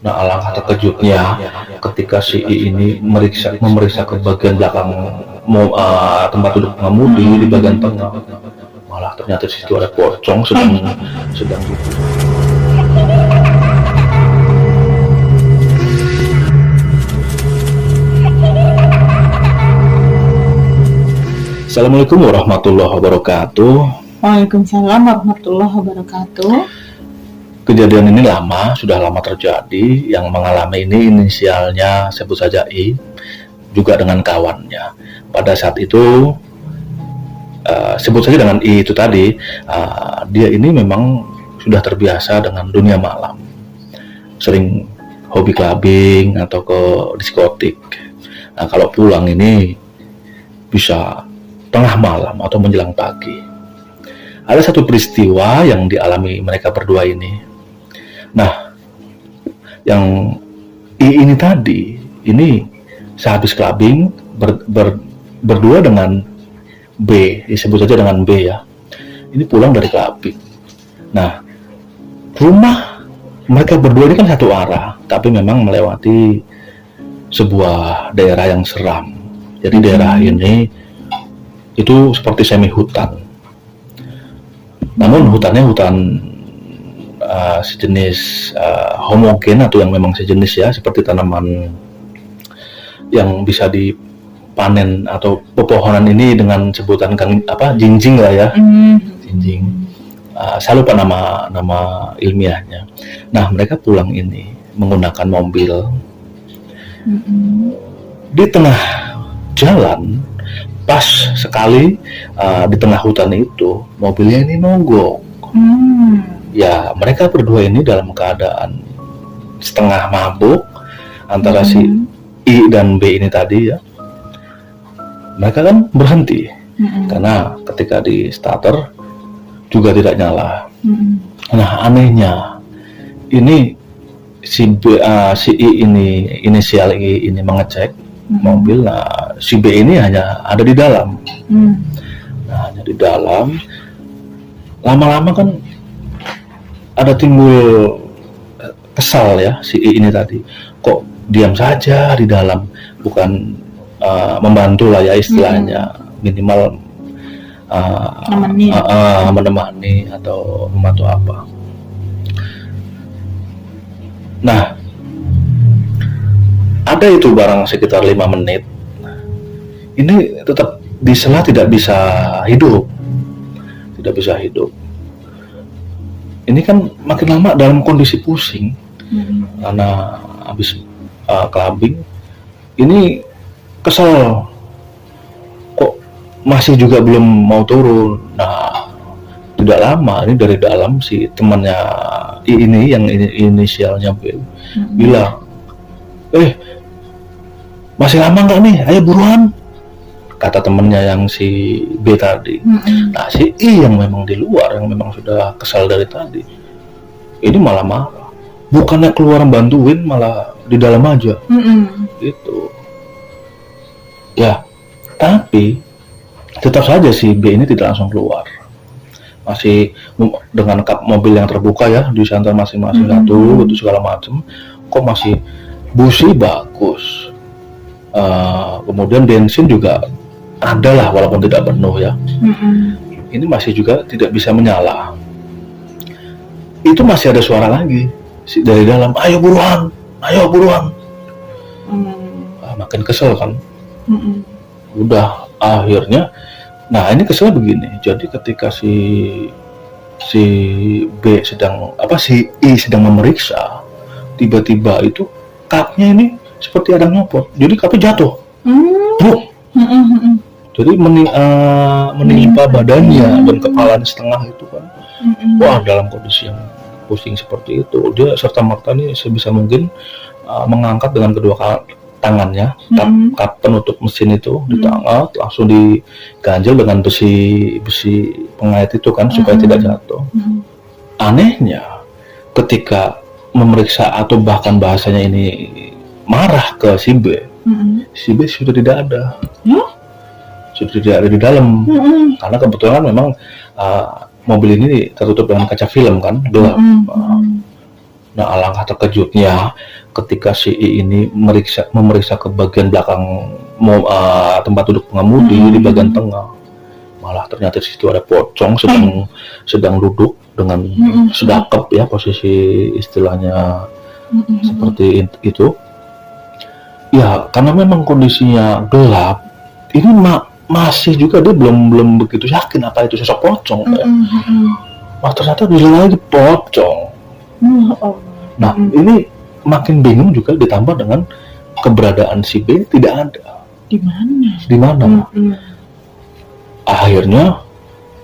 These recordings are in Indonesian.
Nah, alangkah terkejutnya ketika si I ini memeriksa ke bagian belakang tempat duduk pengemudi di bagian tengah. Malah ternyata di situ ada pocong sedang Assalamualaikum warahmatullahi wabarakatuh. Waalaikumsalam warahmatullahi wabarakatuh. Kejadian ini sudah lama terjadi. Yang mengalami ini inisialnya sebut saja I, juga dengan kawannya. Pada saat itu, sebut saja dengan I itu tadi, dia ini memang sudah terbiasa dengan dunia malam. Sering hobi clubbing atau ke diskotik. Nah, kalau pulang ini bisa tengah malam atau menjelang pagi. Ada satu peristiwa yang dialami mereka berdua ini. Nah, yang I ini tadi, ini sehabis clubbing berdua dengan B, disebut saja dengan B ya. Ini pulang dari clubbing. Nah, rumah mereka berdua ini kan satu arah, tapi memang melewati sebuah daerah yang seram. Jadi daerah ini itu seperti semi hutan. Namun hutannya hutan sejenis homogen atau yang memang sejenis ya, seperti tanaman yang bisa dipanen atau pepohonan ini dengan sebutan jinjing lah ya. Jinjing. Saya lupa nama ilmiahnya. Nah, mereka pulang ini menggunakan mobil. Di tengah jalan, pas sekali di tengah hutan itu mobilnya ini mogok. Ya, mereka berdua ini dalam keadaan setengah mabuk antara si I dan B ini tadi ya. Mereka kan berhenti karena ketika di starter juga tidak nyala. Nah, anehnya ini si I ini, inisial I ini mengecek mobil. Nah, si B ini hanya ada di dalam. Nah, hanya di dalam. Lama-lama kan ada timbul kesal ya si I ini tadi. Kok diam saja di dalam, bukan membantu lah ya istilahnya, minimal menemani atau membantu apa. Nah, ada itu barang sekitar 5 menit. Ini tetap disela tidak bisa hidup. Ini kan makin lama dalam kondisi pusing karena habis clubbing. Ini kesel, kok masih juga belum mau turun. Nah, tidak lama ini dari dalam si temannya ini yang inisialnya B bilang, masih lama nggak nih? Ayo buruan, kata temennya yang si B tadi. Nah, si I yang memang di luar, yang memang sudah kesal dari tadi, ini malah marah. Bukannya keluar bantuin, malah di dalam aja. Gitu. Ya, tapi tetap saja si B ini tidak langsung keluar. Masih dengan kap mobil yang terbuka ya, disantar masing-masing satu, itu segala macam. Kok masih busi bagus. Kemudian bensin juga ada lah, walaupun tidak penuh ya. Ini masih juga tidak bisa menyala. Itu masih ada suara lagi dari dalam, ayo buruan. Makin kesel kan. Udah akhirnya, nah ini kesel begini. Jadi ketika si B si I sedang memeriksa, tiba-tiba itu kapnya ini seperti ada nyopot. Jadi kapnya jatuh. Jadi menimpa badannya dan kepalanya setengah itu kan. Wah, dalam kondisi yang pusing seperti itu, dia serta-merta nih sebisa mungkin mengangkat dengan kedua tangannya kap penutup mesin itu ditangkap, langsung diganjel dengan besi pengait itu kan supaya tidak jatuh. Anehnya ketika memeriksa atau bahkan bahasanya ini marah ke si B, si B sudah tidak ada. Sudah tidak ada di dalam. Karena kebetulan memang mobil ini tertutup dengan kaca film kan, gelap. Nah, alangkah terkejutnya ketika si I ini memeriksa ke bagian belakang tempat duduk pengemudi di bagian tengah. Malah ternyata di situ ada pocong sedang duduk dengan sedakep ya, posisi istilahnya seperti itu. Ya, karena memang kondisinya gelap, ini masih juga dia belum begitu yakin apa itu sosok pocong. Ya. Wah, ternyata dia lagi pocong. Nah, ini makin bingung juga, ditambah dengan keberadaan si B tidak ada. Di mana? Akhirnya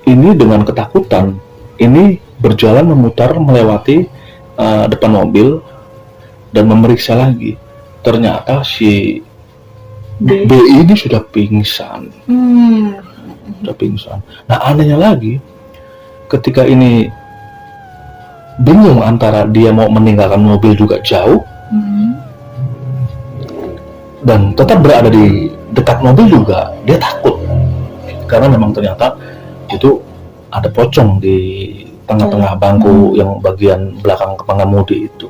ini dengan ketakutan ini berjalan memutar melewati depan mobil dan memeriksa lagi. Ternyata si B ini sudah pingsan. Nah, anehnya lagi, ketika ini bingung antara dia mau meninggalkan mobil juga jauh dan tetap berada di dekat mobil juga, dia takut karena memang ternyata itu ada pocong di tengah-tengah bangku yang bagian belakang pengemudi itu.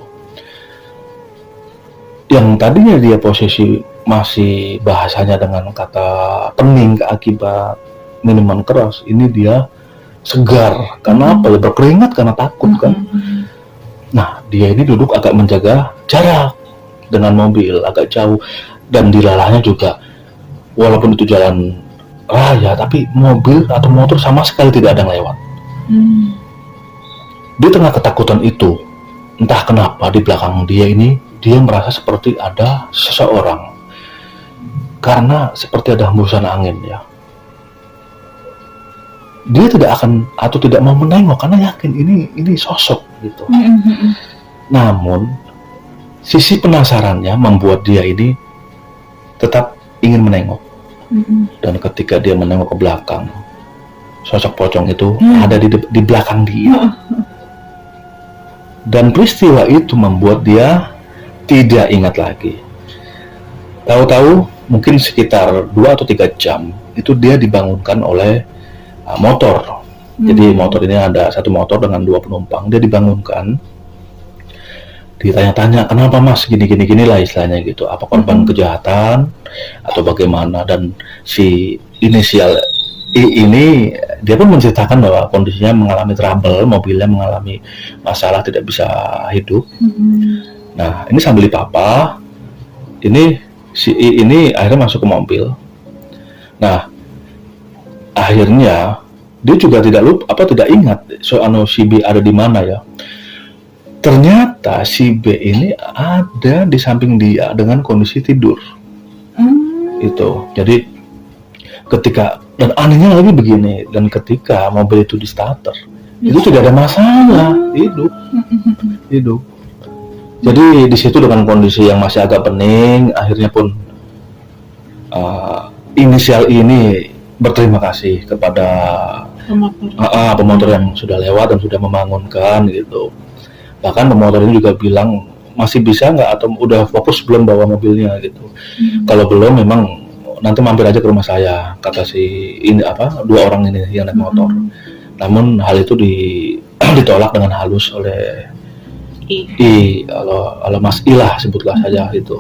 Yang tadinya dia posisi masih bahasanya dengan kata pening akibat minuman keras, ini dia segar karena apa ya, berkeringat karena takut kan. Nah, dia ini duduk agak menjaga jarak dengan mobil agak jauh, dan dilalahnya juga walaupun itu jalan raya tapi mobil atau motor sama sekali tidak ada yang lewat. Di tengah ketakutan itu, entah kenapa di belakang dia ini dia merasa seperti ada seseorang, karena seperti ada hembusan angin ya. Dia tidak akan atau tidak mau menengok karena yakin ini sosok gitu. Namun sisi penasarannya membuat dia ini tetap ingin menengok. Dan ketika dia menengok ke belakang, sosok pocong itu ada di belakang dia. Dan peristiwa itu membuat dia tidak ingat lagi. Tahu-tahu mungkin sekitar 2 atau 3 jam itu dia dibangunkan oleh motor. Jadi motor ini ada satu motor dengan 2 penumpang. Dia dibangunkan, ditanya-tanya, kenapa mas gini lah istilahnya gitu, apa korban kejahatan atau bagaimana. Dan si inisial I ini dia pun menceritakan bahwa kondisinya mengalami trouble, mobilnya mengalami masalah, tidak bisa hidup. Nah, ini sambil dipapa, ini si I ini akhirnya masuk ke mobil. Nah, akhirnya dia juga tidak ingat soal si B ada di mana ya. Ternyata si B ini ada di samping dia dengan kondisi tidur. Itu. Jadi ketika, dan anehnya lagi begini, dan ketika mobil itu di starter, itu tidak ada masalah, hidup. Jadi di situ dengan kondisi yang masih agak pening, akhirnya pun inisial ini berterima kasih kepada pemotor yang sudah lewat dan sudah membangunkan gitu. Bahkan pemotor ini juga bilang masih bisa nggak atau udah fokus belum bawa mobilnya gitu. Kalau belum memang nanti mampir aja ke rumah saya, kata si ini 2 orang ini yang naik motor. Namun hal itu ditolak dengan halus oleh kalau Mas Ilah sebutlah saja itu.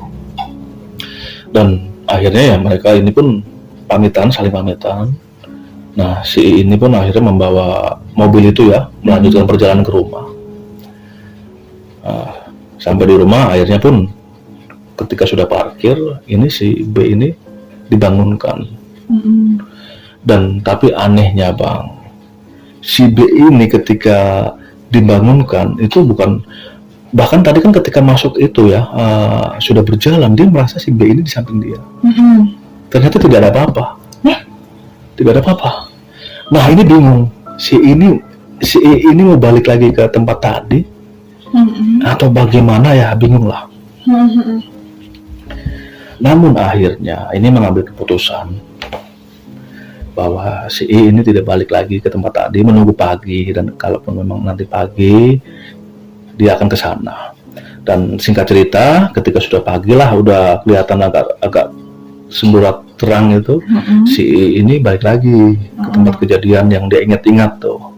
Dan akhirnya ya mereka ini pun saling pamitan. Nah, si ini pun akhirnya membawa mobil itu ya, melanjutkan perjalanan ke rumah. Sampai di rumah akhirnya pun ketika sudah parkir, ini si B ini dibangunkan. Dan tapi anehnya Bang, si B ini ketika dibangunkan itu bukan, bahkan tadi kan ketika masuk itu ya, sudah berjalan, dia merasa si B ini di samping dia. Ternyata tidak ada apa-apa. Tidak ada apa-apa. Nah, ini bingung. Si ini mau balik lagi ke tempat tadi atau bagaimana ya, bingung lah. Namun akhirnya ini mengambil keputusan bahwa si ini tidak balik lagi ke tempat tadi, menunggu pagi, dan kalaupun memang nanti pagi dia akan ke sana. Dan singkat cerita, ketika sudah pagi lah, udah kelihatan agak semburat terang itu, si ini balik lagi ke tempat kejadian yang dia ingat-ingat tuh.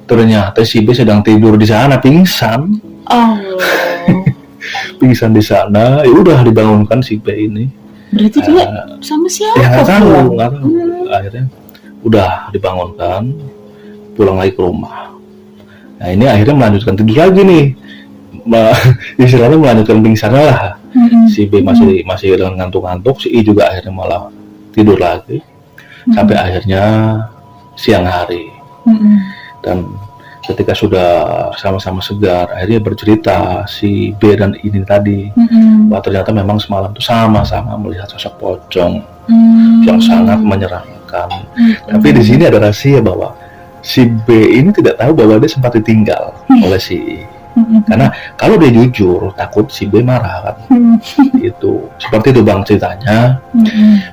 Ternyata si B sedang tidur di sana, pingsan. Allah. Pingsan di sana. Ya udah dibangunkan si B ini. Berarti dia sama siapa? Ya nggak tahu, pulang? nggak tahu. Akhirnya udah dibangunkan, pulang lagi ke rumah. Nah ini akhirnya melanjutkan tidur lagi nih. Istilahnya melanjutkan pingsannya lah. Si B masih dengan ngantuk-ngantuk, si I juga akhirnya malah tidur lagi. Sampai akhirnya siang hari. Dan ketika sudah sama-sama segar, akhirnya bercerita si B dan ini tadi, bahwa ternyata memang semalam itu sama-sama melihat sosok pocong yang sangat menyeramkan. Tapi di sini ada rahasia bahwa si B ini tidak tahu bahwa dia sempat ditinggal oleh si I. Karena kalau dia jujur, takut si B marah kan. Itu seperti itu Bang ceritanya,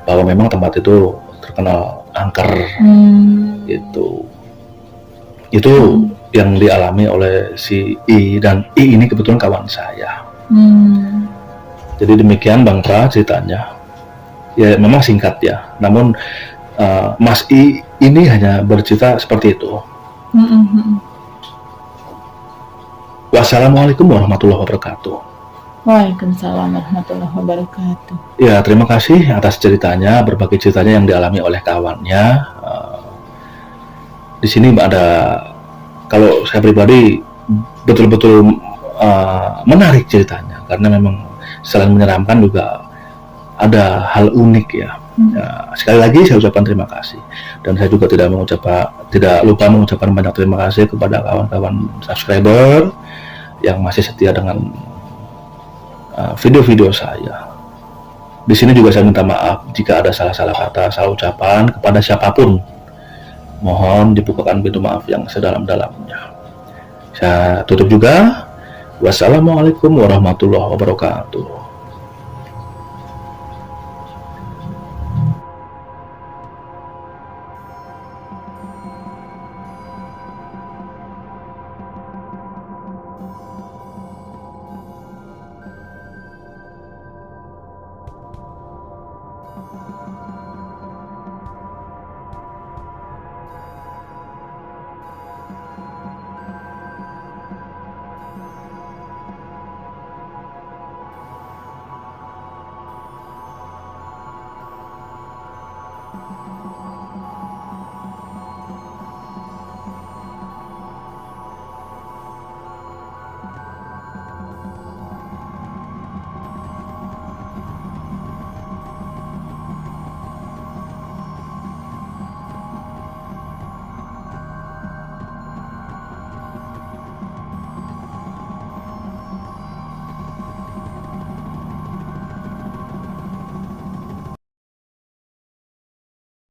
bahwa memang tempat itu terkenal angker. Itu yang dialami oleh si I, dan I ini kebetulan kawan saya. Jadi demikian Bang Pra ceritanya. Ya memang singkat ya, namun Mas I ini hanya bercerita seperti itu. Wassalamualaikum warahmatullahi wabarakatuh. Waalaikumsalam warahmatullahi wabarakatuh. Ya terima kasih atas ceritanya, berbagai ceritanya yang dialami oleh kawannya. Di sini ada, kalau saya pribadi betul-betul menarik ceritanya, karena memang selain menyeramkan juga ada hal unik ya. Sekali lagi saya ucapkan terima kasih, dan saya juga tidak lupa mengucapkan banyak terima kasih kepada kawan-kawan subscriber yang masih setia dengan video-video saya. Di sini juga saya minta maaf jika ada salah-salah kata, salah ucapan kepada siapapun. Mohon dibukakan pintu maaf yang sedalam-dalamnya. Saya tutup juga. Wassalamualaikum warahmatullahi wabarakatuh.